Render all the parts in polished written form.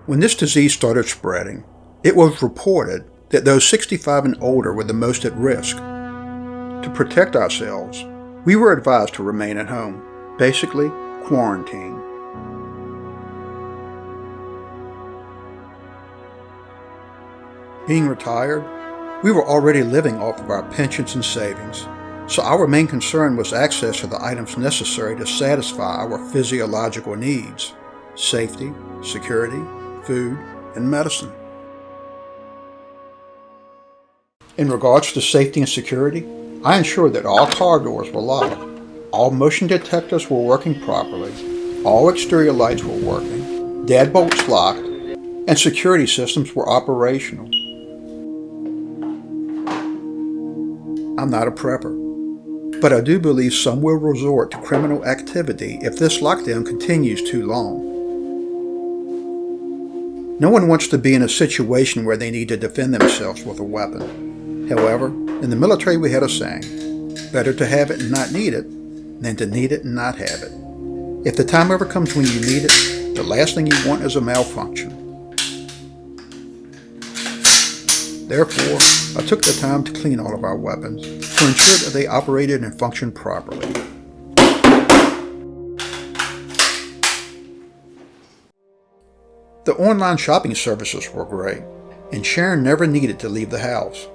When this disease started spreading, it was reported that those 65 and older were the most at risk. To protect ourselves, we were advised to remain at home, basically quarantine. Being retired, we were already living off of our pensions and savings, so our main concern was access to the items necessary to satisfy our physiological needs: safety, security, food, and medicine. In regards to safety and security, I ensured that all car doors were locked, all motion detectors were working properly, all exterior lights were working, deadbolts locked, and security systems were operational. I'm not a prepper, but I do believe some will resort to criminal activity if this lockdown continues too long. No one wants to be in a situation where they need to defend themselves with a weapon. However, in the military we had a saying, better to have it and not need it than to need it and not have it. If the time ever comes when you need it, the last thing you want is a malfunction. Therefore, I took the time to clean all of our weapons to ensure that they operated and functioned properly. The online shopping services were great, and Sharon never needed to leave the house.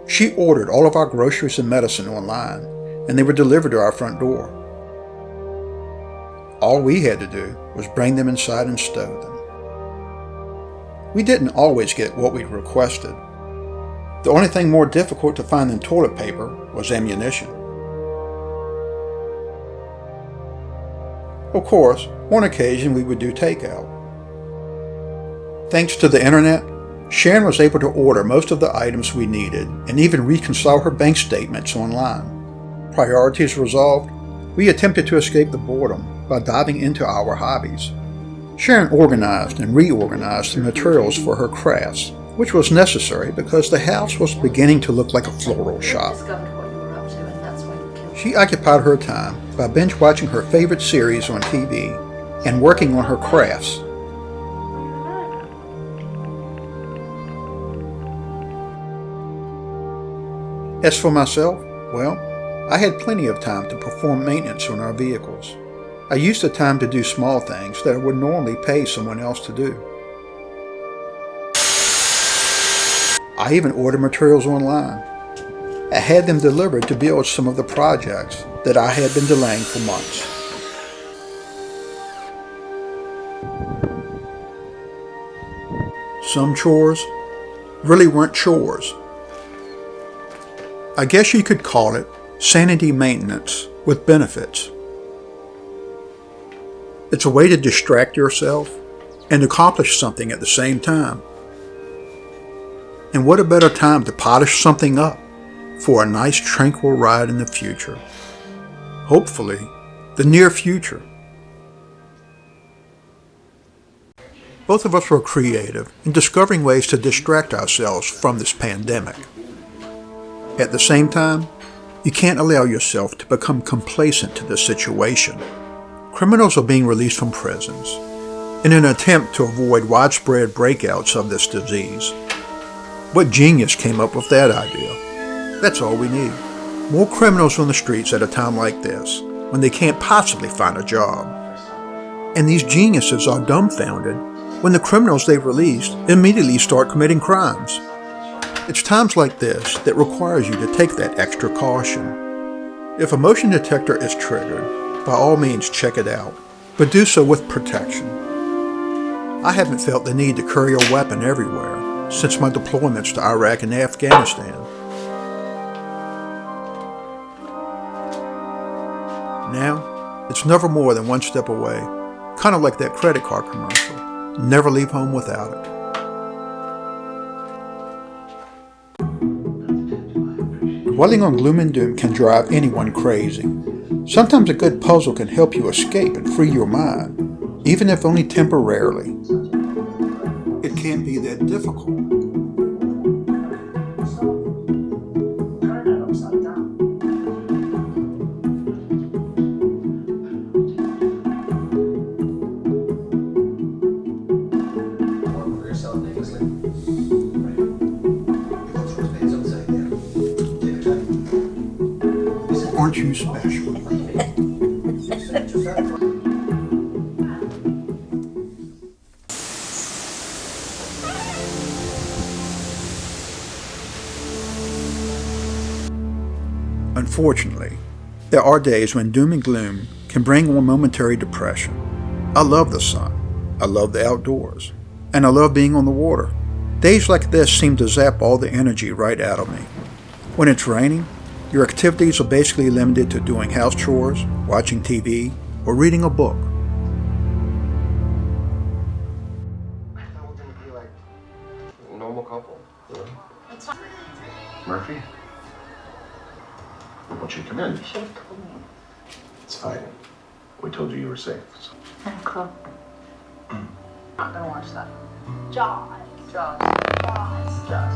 She ordered all of our groceries and medicine online, and they were delivered to our front door. All we had to do was bring them inside and stow them. We didn't always get what we requested. The only thing more difficult to find than toilet paper was ammunition. Of course, on occasion we would do takeout. Thanks to the internet, Sharon was able to order most of the items we needed and even reconcile her bank statements online. Priorities resolved, we attempted to escape the boredom by diving into our hobbies. Sharon organized and reorganized the materials for her crafts, which was necessary because the house was beginning to look like a floral shop. She occupied her time by binge watching her favorite series on TV and working on her crafts. As for myself, well, I had plenty of time to perform maintenance on our vehicles. I used the time to do small things that I would normally pay someone else to do. I even ordered materials online. I had them delivered to build some of the projects that I had been delaying for months. Some chores really weren't chores. I guess you could call it sanity maintenance with benefits. It's a way to distract yourself and accomplish something at the same time. And what a better time to polish something up for a nice tranquil ride in the future. Hopefully, the near future. Both of us were creative in discovering ways to distract ourselves from this pandemic. At the same time, you can't allow yourself to become complacent to the situation. Criminals are being released from prisons in an attempt to avoid widespread breakouts of this disease. What genius came up with that idea? That's all we need. More criminals on the streets at a time like this, when they can't possibly find a job. And these geniuses are dumbfounded when the criminals they've released immediately start committing crimes. It's times like this that requires you to take that extra caution. If a motion detector is triggered, by all means check it out, but do so with protection. I haven't felt the need to carry a weapon everywhere since my deployments to Iraq and Afghanistan. Now, it's never more than one step away, kind of like that credit card commercial. Never leave home without it. Dwelling on gloom and doom can drive anyone crazy. Sometimes a good puzzle can help you escape and free your mind, even if only temporarily. It can't be that difficult. aren't you special? Unfortunately, there are days when doom and gloom can bring on momentary depression. I love the sun, I love the outdoors, and I love being on the water. Days like this seem to zap all the energy right out of me. When it's raining, your activities are basically limited to doing house chores, watching TV, or reading a book. I thought we were gonna be like a normal couple. Really? Murphy? I want you to come in. You should have told me. It's fine. We told you you were safe. So. Uncle. Not gonna watch that. Jaws. Jaws. Jaws. Jaws.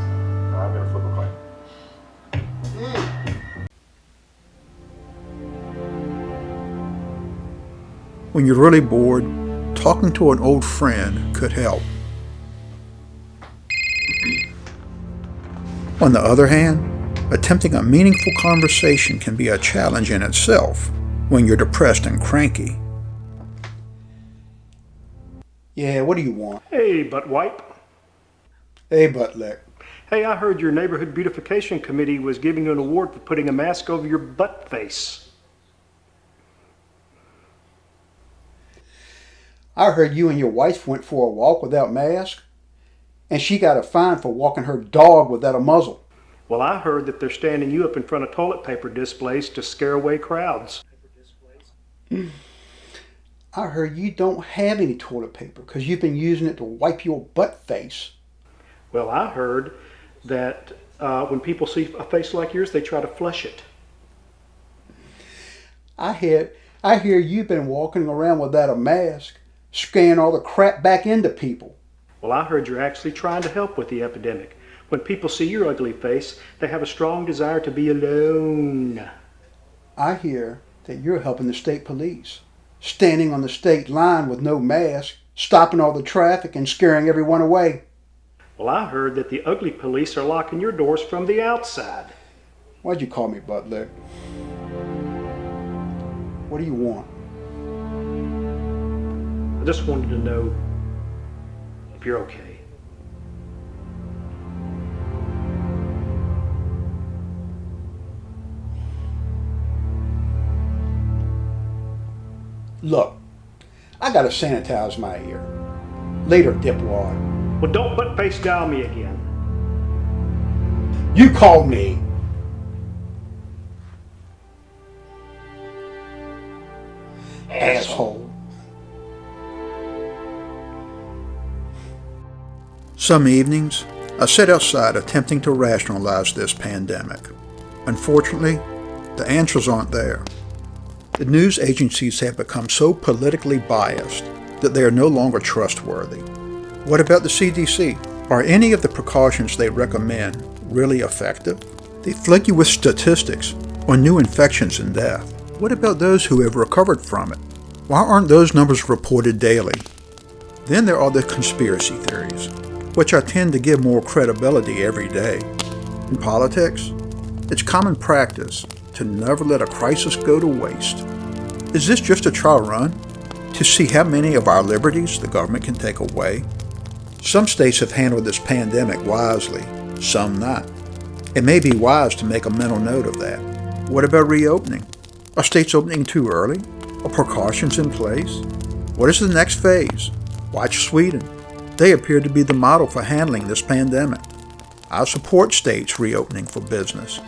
No, I'm gonna flip a coin. When you're really bored, talking to an old friend could help. On the other hand, attempting a meaningful conversation can be a challenge in itself when you're depressed and cranky. Yeah, what do you want? Hey, Butt Wipe. Hey, Buttlick. Hey, I heard your neighborhood beautification committee was giving you an award for putting a mask over your butt face. I heard you and your wife went for a walk without mask, and she got a fine for walking her dog without a muzzle. Well, I heard that they're standing you up in front of toilet paper displays to scare away crowds. I heard you don't have any toilet paper because you've been using it to wipe your butt face. Well, I heard that when people see a face like yours, they try to flush it. I hear you've been walking around without a mask, scaring all the crap back into people. Well, I heard you're actually trying to help with the epidemic. When people see your ugly face, they have a strong desire to be alone. I hear that you're helping the state police, standing on the state line with no mask, stopping all the traffic and scaring everyone away. Well, I heard that the ugly police are locking your doors from the outside. Why'd you call me Buttlick? What do you want? I just wanted to know if you're okay. Look, I gotta sanitize my ear. Later, dipwad. Well, don't butt face dial me again. You call me. Asshole. Some evenings, I sit outside attempting to rationalize this pandemic. Unfortunately, the answers aren't there. The news agencies have become so politically biased that they are no longer trustworthy. What about the CDC? Are any of the precautions they recommend really effective? They flood you with statistics on new infections and death. What about those who have recovered from it? Why aren't those numbers reported daily? Then there are the conspiracy theories, which I tend to give more credibility every day. In politics, it's common practice to never let a crisis go to waste. Is this just a trial run to see how many of our liberties the government can take away? Some states have handled this pandemic wisely, some not. It may be wise to make a mental note of that. What about reopening? Are states opening too early? Are precautions in place? What is the next phase? Watch Sweden. They appear to be the model for handling this pandemic. I support states reopening for business.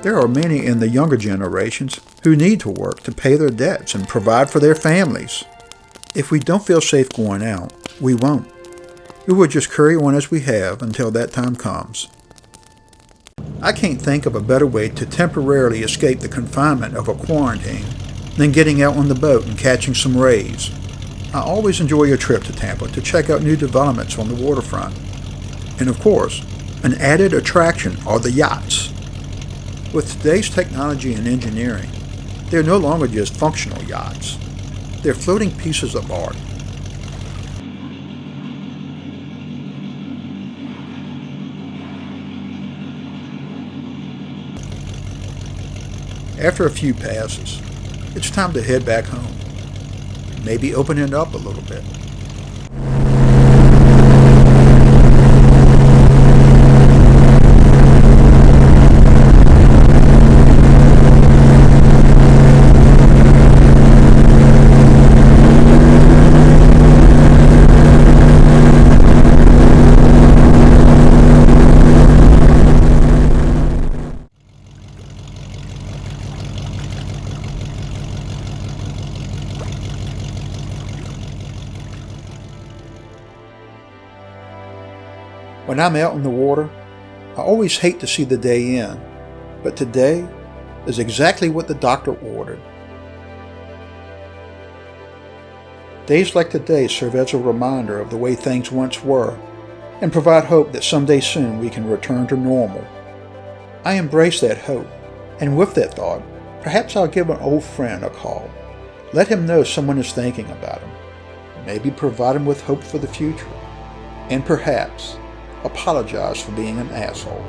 There are many in the younger generations who need to work to pay their debts and provide for their families. If we don't feel safe going out, we won't. We will just carry on as we have until that time comes. I can't think of a better way to temporarily escape the confinement of a quarantine than getting out on the boat and catching some rays. I always enjoy a trip to Tampa to check out new developments on the waterfront. And of course, an added attraction are the yachts. With today's technology and engineering, they're no longer just functional yachts. They're floating pieces of art. After a few passes, it's time to head back home. Maybe open it up a little bit. When I'm out in the water, I always hate to see the day end, but today is exactly what the doctor ordered. Days like today serve as a reminder of the way things once were and provide hope that someday soon we can return to normal. I embrace that hope, and with that thought, perhaps I'll give an old friend a call. Let him know someone is thinking about him. Maybe provide him with hope for the future. And perhaps apologize for being an asshole.